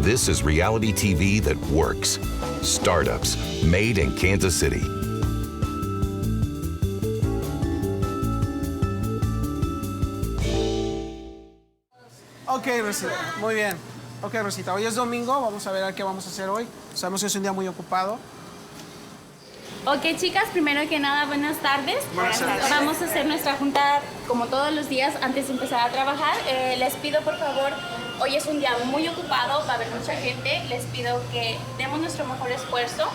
This is reality TV that works. Startups, made in Kansas City. Ok, Rosita, muy bien. Ok, Rosita, hoy es domingo, vamos a ver qué vamos a hacer hoy. Sabemos que es un día muy ocupado. Ok, chicas, primero que nada, buenas tardes. Buenas tardes. Vamos a hacer nuestra junta como todos los días antes de empezar a trabajar. Les pido, por favor, hoy es un día muy ocupado, va a haber mucha gente. Les pido que demos nuestro mejor esfuerzo,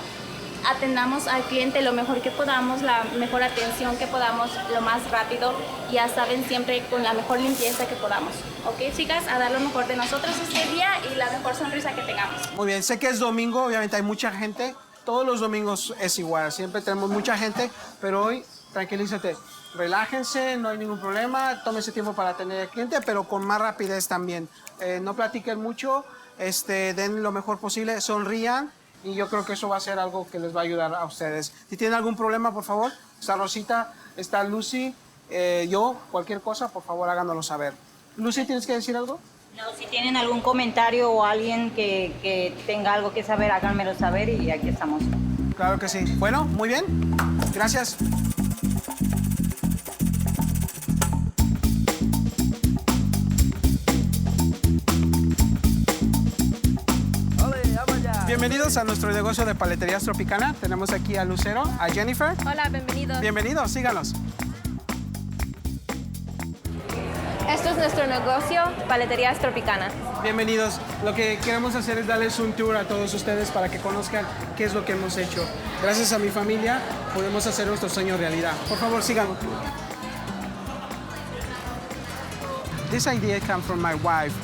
atendamos al cliente lo mejor que podamos, la mejor atención que podamos, lo más rápido. Ya saben, siempre con la mejor limpieza que podamos. Ok, chicas, a dar lo mejor de nosotros este día y la mejor sonrisa que tengamos. Muy bien, sé que es domingo, obviamente hay mucha gente. Todos los domingos es igual, siempre tenemos mucha gente, pero hoy tranquilízate, relájense, no hay ningún problema, tómense tiempo para atender al cliente, pero con más rapidez también. No platiquen mucho, den lo mejor posible, sonrían y yo creo que eso va a ser algo que les va a ayudar a ustedes. Si tienen algún problema, por favor, está Rosita, está Lucy, yo, cualquier cosa, por favor háganoslo saber. Lucy, ¿tienes que decir algo? No, si tienen algún comentario o alguien que tenga algo que saber, háganmelo saber y aquí estamos. Claro que sí. Bueno, muy bien. Gracias. Bienvenidos a nuestro negocio de paleterías Tropicana. Tenemos aquí a Lucero, a Jennifer. Hola, bienvenidos. Bienvenidos, síganos. Esto es nuestro negocio, Paleterías Tropicana. Bienvenidos. Lo que queremos hacer es darles un tour a todos ustedes para que conozcan qué es lo que hemos hecho. Gracias a mi familia podemos hacer nuestro sueño realidad. Por favor, síganos. This idea came from my wife.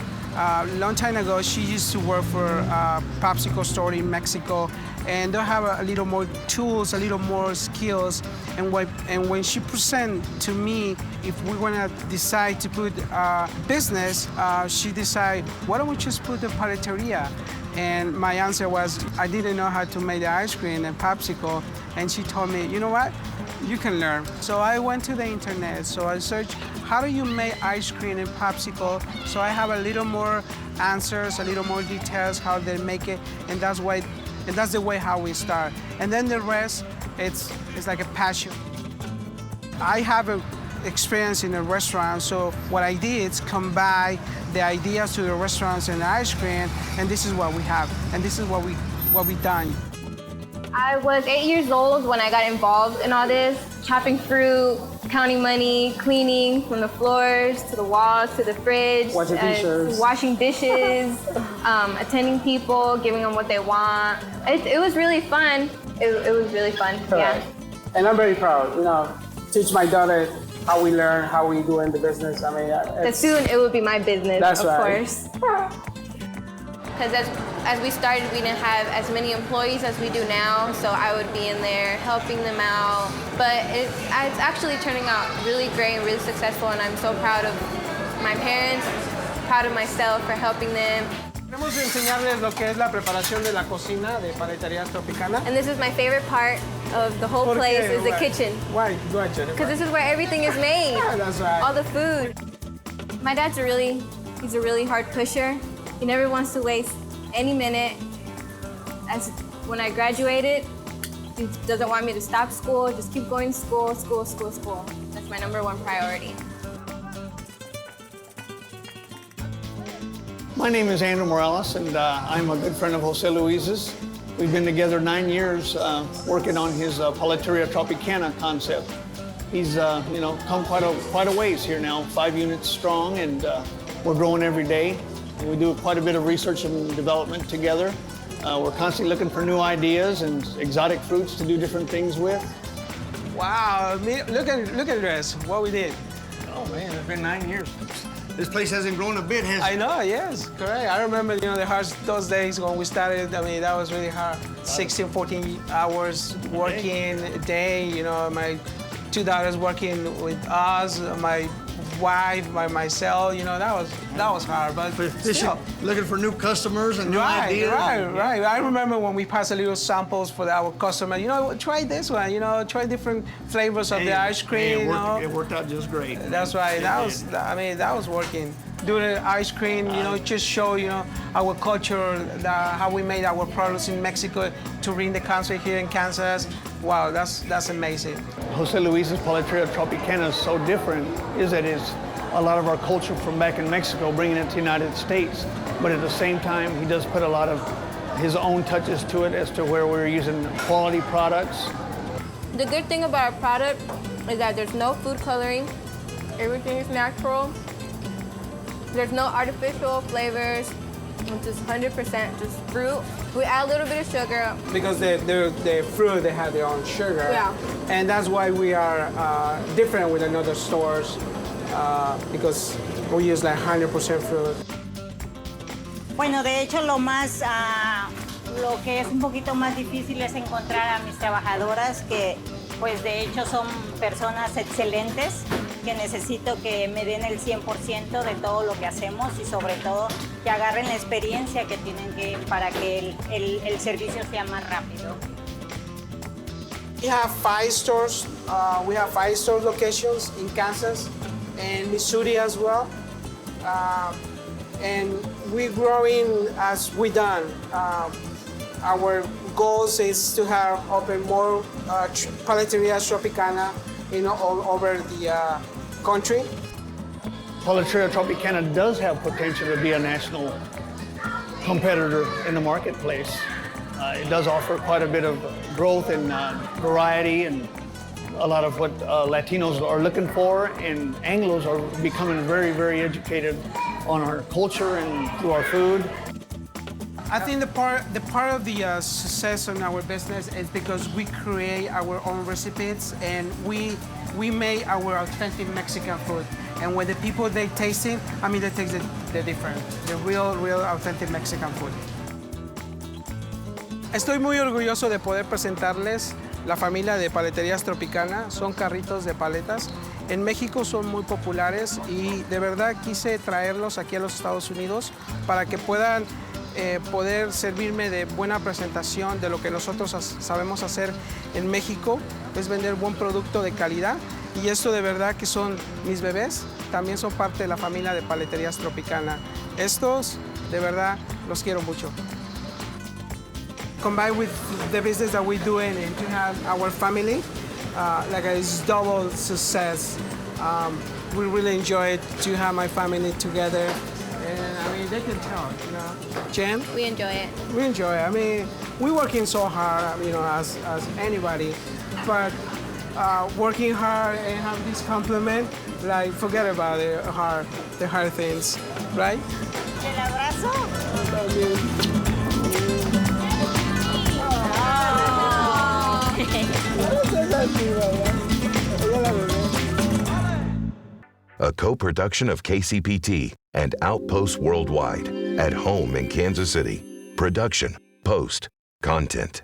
Long time ago, she used to work for a popsicle store in Mexico, and they have a little more tools, a little more skills. And when she present to me, if we want to decide to put a business, she decide, why don't we just put the paleteria? And my answer was, I didn't know how to make the ice cream and popsicle. And she told me, you know what? You can learn. So I went to the internet. So I searched, how do you make ice cream and popsicle? So I have a little more answers, a little more details how they make it, and that's the way how we start. And then the rest, it's like a passion. I have a experience in a restaurant, so what I did is combine the ideas to the restaurants and the ice cream, and this is what we have, and this is what we done. I was 8 years old when I got involved in all this, chopping fruit, counting money, cleaning from the floors to the walls to the fridge, washing dishes, attending people, giving them what they want. It was really fun. It was really fun, yeah. And I'm very proud, teach my daughter how we learn, how we do in the business. I mean, But soon it would be my business, That's of right. course. Because as we started, we didn't have as many employees as we do now, so I would be in there helping them out. But it's actually turning out really great and really successful, and I'm so proud of my parents, proud of myself for helping them. Queremos enseñarles lo que es la preparación de la cocina de Paleterías Tropicana. And this is my favorite part of the whole ¿Por qué? place, is the Why? kitchen. Why? Go ahead, Jennifer. Because this is where everything is made. Yeah, that's right. All the food. My dad's he's a really hard pusher. He never wants to waste any minute. When I graduated, he doesn't want me to stop school, just keep going to school, school, school, school. That's my #1 priority. My name is Andrew Morales, and I'm a good friend of Jose Luis's. We've been together 9 years working on his Paleteria Tropicana concept. He's come quite a ways here now, 5 units strong, and we're growing every day. We do quite a bit of research and development together. We're constantly looking for new ideas and exotic fruits to do different things with. Wow, look at this, what we did. Oh man, it's been 9 years. This place hasn't grown a bit, has it? I know, yes, correct. I remember, those days when we started, I mean, that was really hard. 16, 14 hours working a day, my 2 daughters working with us, my wife, by myself, that was hard, but still. Looking for new customers and new ideas. Right. I remember when we passed a little samples for our customer, try this one, try different flavors of the ice cream, It worked out just great. That's right, that was working. do the ice cream, just show, our culture, how we made our products in Mexico to bring the concept here in Kansas. Wow, that's amazing. Jose Luis's Paleteria Tropicana is so different, is that it's a lot of our culture from back in Mexico, bringing it to the United States. But at the same time, he does put a lot of his own touches to it as to where we're using quality products. The good thing about our product is that there's no food coloring. Everything is natural. There's no artificial flavors. It's just 100% just fruit. We add a little bit of sugar. Because the fruit, they have their own sugar. Yeah. And that's why we are different with another stores, because we use like 100% fruit. Bueno, de hecho lo que es un poquito más difícil es encontrar a mis trabajadoras que pues de hecho son personas excelentes que necesito que me den el 100% de todo lo que hacemos y sobre todo que agarren la experiencia que tienen para que el servicio sea más rápido. We have 5 stores. We have 5 store locations in Kansas and Missouri as well. And we're growing as we done. Our goals is to have open more Paleterias Tropicana, all over the country. Paleteria Tropicana does have potential to be a national competitor in the marketplace. It does offer quite a bit of growth and variety and a lot of what Latinos are looking for, and Anglos are becoming very, very educated on our culture and through our food. I think the part of the success in our business is because we create our own recipes and we make our authentic Mexican food. And when the people they taste it, they taste the different, the real authentic Mexican food. Estoy muy orgulloso de poder presentarles la familia de Paleterías Tropicana. Son carritos de paletas. En México son muy populares y de verdad quise traerlos aquí a los Estados Unidos para que puedan poder servirme de buena presentación de lo que nosotros sabemos hacer en México, es vender buen producto de calidad. Y esto de verdad que son mis bebés, también son parte de la familia de Paleterías Tropicana. Estos de verdad los quiero mucho. Combined with the business that we're doing and to have our family, like it's double success. We really enjoy it to have my family together. And they can tell, Jen? We enjoy it. We enjoy it. We're working so hard, as anybody, but working hard and have this compliment, like forget about the hard things, right? ¿El abrazo? A co-production of KCPT and Outpost Worldwide. At home in Kansas City. Production, post, content.